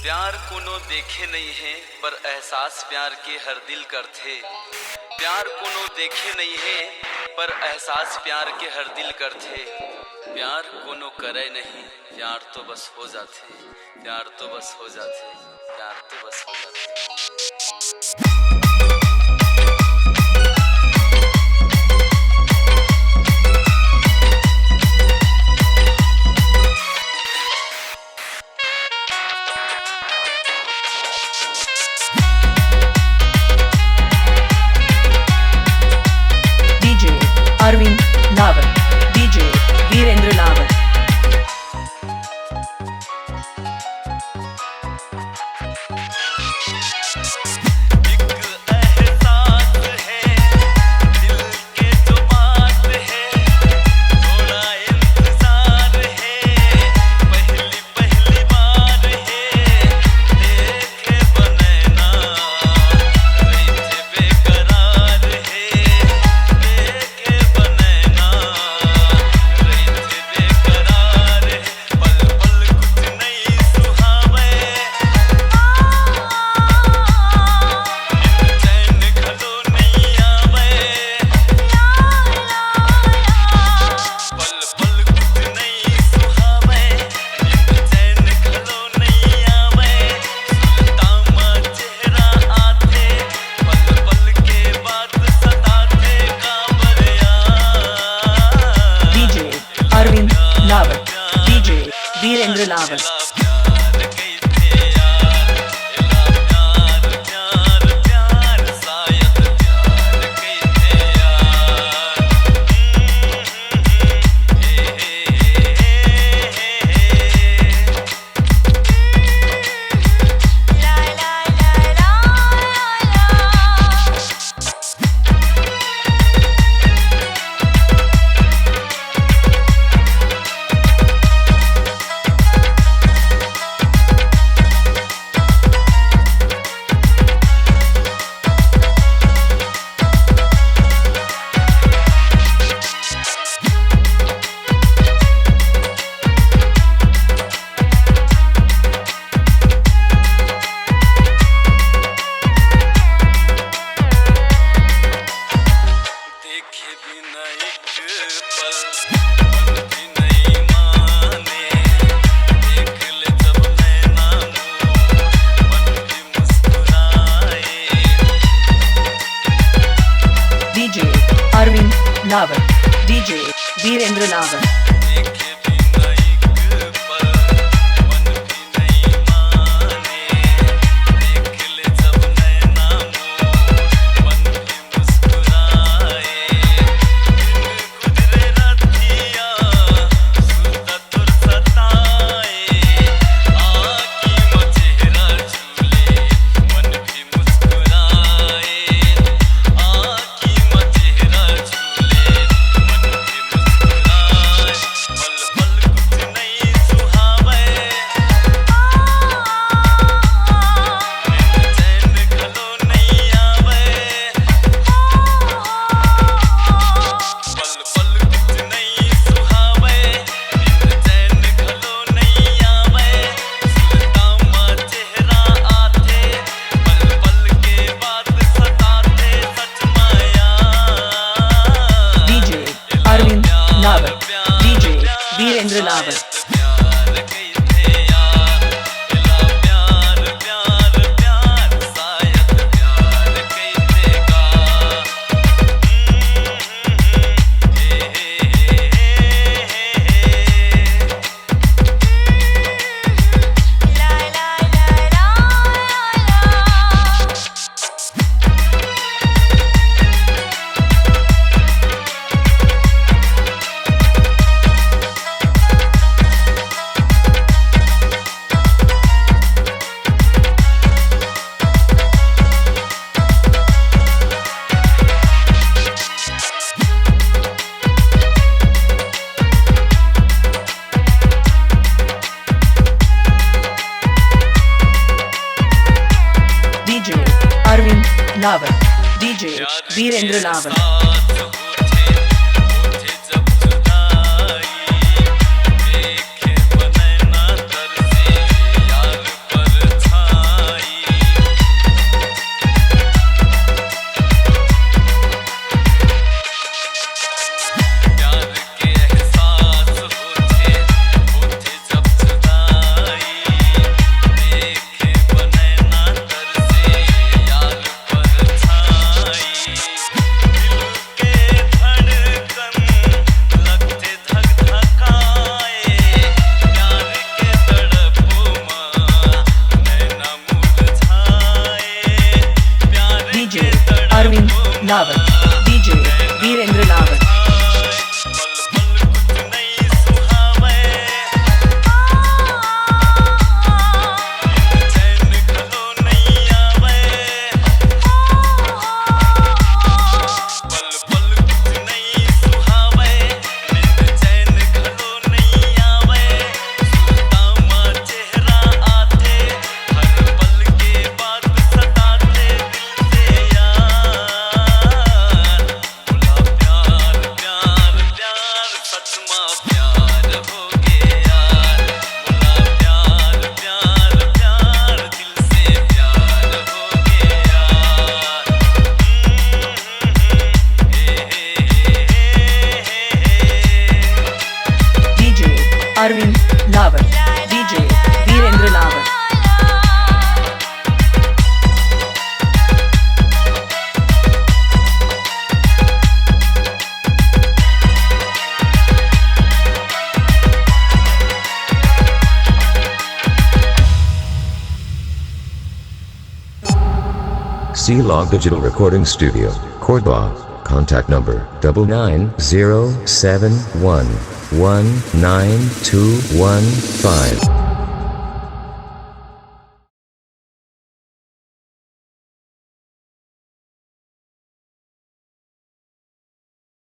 प्यार कोनो देखे नहीं है पर एहसास प्यार के हर दिल करथे। प्यार कोनो देखे नहीं है पर एहसास प्यार के हर दिल करथे। प्यार कोनो करे नहीं, प्यार तो बस हो जाथे। प्यार तो बस हो जाथे, प्यार तो बस हो जाथे। अरविंद लावल, डीजे वीरेंद्र लावल। वीरेंद्र लावल। अरविंद लावल, डीजे वीरेंद्र लावल। डीजे वीरेंद्र लावल। अरविंद लावल, डीजे वीरेंद्र लावल। Lawar, DJ Virendra Lawar. Arvind Lawar, DJ Virendra Lawar. C-Log Digital Recording Studio, Cordoba. Contact number 9907119215.